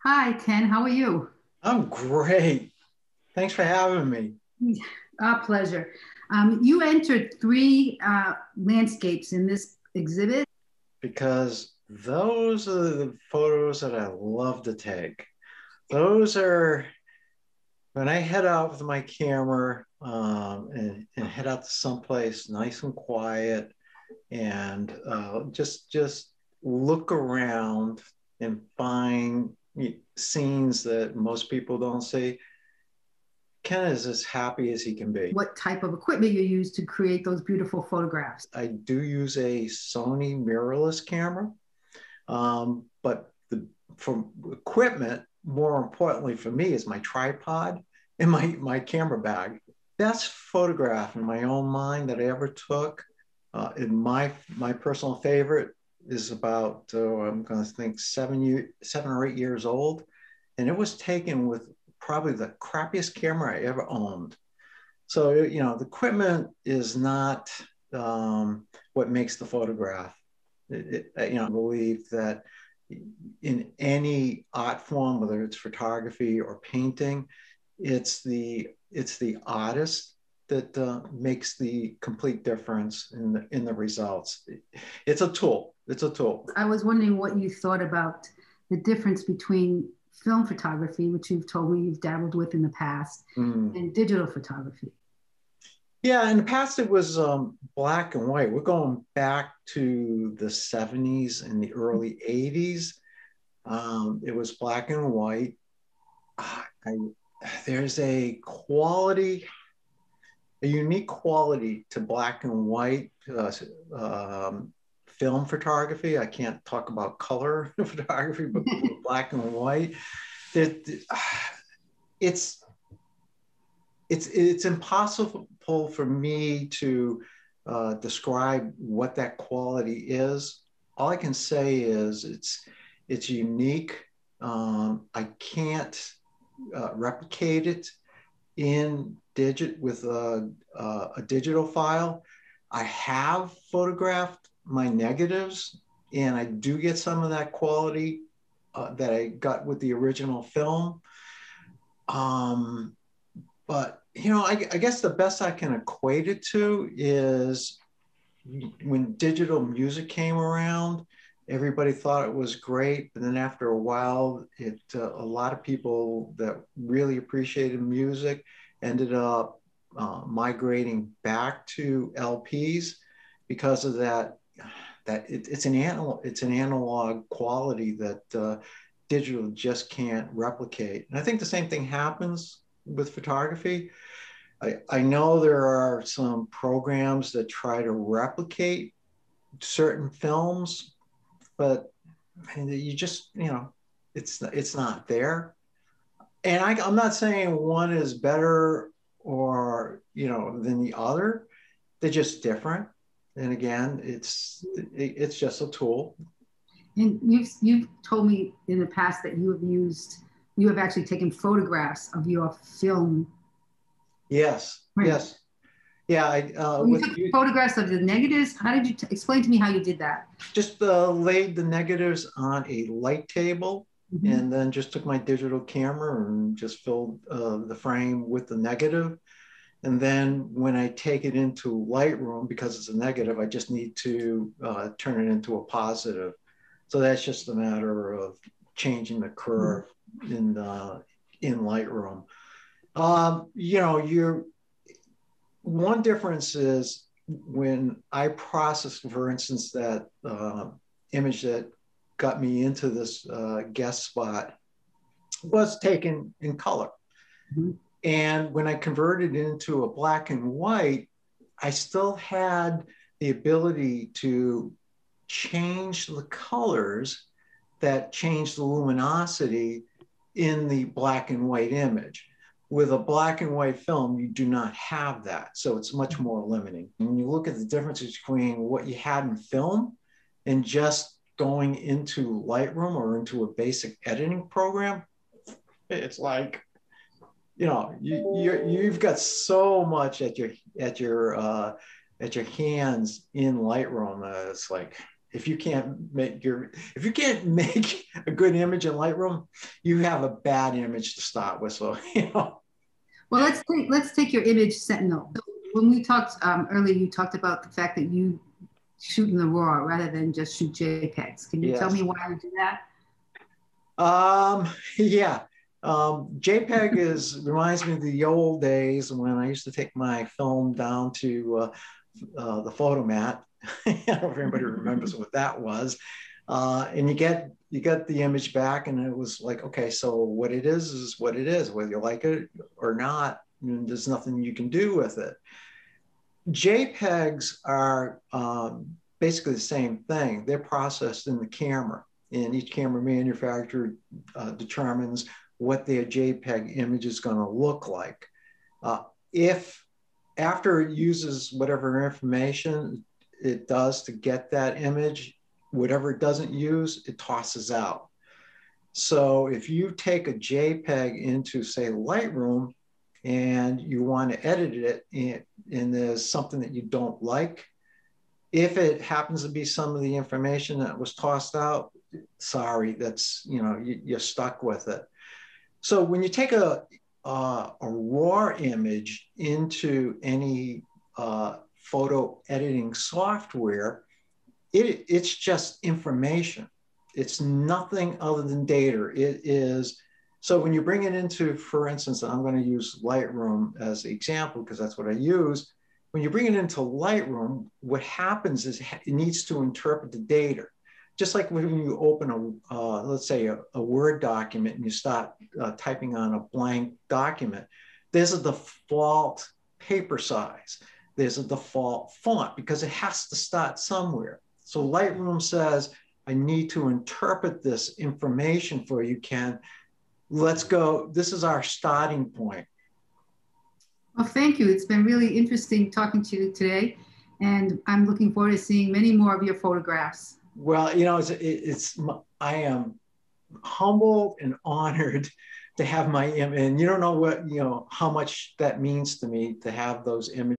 Hi, Ken. How are you? I'm great. Thanks for having me. Our pleasure. You entered three landscapes in this exhibit. Because those are the photos that I love to take. Those are when I head out with my camera and head out to someplace nice and quiet and just look around and find scenes that most people don't see. Ken is as happy as he can be. What type of equipment you use to create those beautiful photographs? I do use a Sony mirrorless camera. But for equipment, more importantly for me, is my tripod and my camera bag. Best photograph in my own mind that I ever took, in my personal favorite, is about I'm going to think 7 or 8 years old, and it was taken with probably the crappiest camera I ever owned. So the equipment is not what makes the photograph. I believe that in any art form, whether it's photography or painting, it's the artist that makes the complete difference in the results. It's a tool. It's a tool. I was wondering what you thought about the difference between film photography, which you've told me you've dabbled with in the past, Mm. and digital photography. Yeah, in the past it was black and white. We're going back to the 70s and the early 80s. It was black and white. I, there's a unique quality to black and white film photography. I can't talk about color photography, but black and white. It, it's it's impossible for me to describe what that quality is. All I can say is it's unique. I can't replicate it in digit with a digital file. I have photographed my negatives, and I do get some of that quality that I got with the original film. Um, but I guess the best I can equate it to is when digital music came around. Everybody thought it was great, but then after a while, a lot of people that really appreciated music ended up migrating back to LPs because of that. It's an analog quality that digital just can't replicate. And I think the same thing happens with photography. I know there are some programs that try to replicate certain films, but you just, it's not there. And I'm not saying one is better or, than the other. They're just different. And again, it's just a tool. And you've told me in the past that you have actually taken photographs of your film. Yes, Right. yes. Yeah, When you took photographs of the negatives, how did you explain to me how you did that? just laid the negatives on a light table, Mhm. and then just took my digital camera and just filled the frame with the negative. And then when I take it into Lightroom, because it's a negative, I just need to turn it into a positive. So that's just a matter of changing the curve in Lightroom. You're one difference is when I processed, for instance, that image that got me into this guest spot was taken in color. Mhm. And when I converted it into a black and white, I still had the ability to change the colors that change the luminosity in the black and white image. With a black and white film, you do not have that. So it's much more limiting. When you look at the difference between what you had in film and just going into Lightroom or into a basic editing program, it's like, you've got so much at your hands in Lightroom. It's like if you can't make a good image in Lightroom, you have a bad image to start with. So, Well, let's take your image Sentinel. So when we talked earlier, you talked about the fact that you shoot in the RAW rather than just shoot JPEGs. Can you tell yes. me why you do that? Yeah. JPEG reminds me of the old days when I used to take my film down to the photomat. I don't know if anybody remembers what that was. And you get the image back, and it was like, okay, so what it is what it is, whether you like it or not. And there's nothing you can do with it. JPEGs are basically the same thing. They're processed in the camera, and each camera manufacturer determines what their JPEG image is going to look like. If after it uses whatever information it does to get that image, whatever it doesn't use, it tosses out. So if you take a JPEG into, say, Lightroom, and you want to edit it, and there's something that you don't like, if it happens to be some of the information that was tossed out, sorry, that's, you're stuck with it. So when you take a raw image into any photo editing software, it's just information. It's nothing other than data. It is. So when you bring it into, for instance, I'm going to use Lightroom as the example because that's what I use. When you bring it into Lightroom, what happens is it needs to interpret the data. Just like when you open let's say a Word document and you start typing on a blank document, there's a default paper size. There's a default font because it has to start somewhere. So Lightroom says, I need to interpret this information for you, Ken. Let's go. This is our starting point. Well, thank you. It's been really interesting talking to you today, and I'm looking forward to seeing many more of your photographs. Well, I am humbled and honored to have my image, and you don't know how much that means to me to have those images.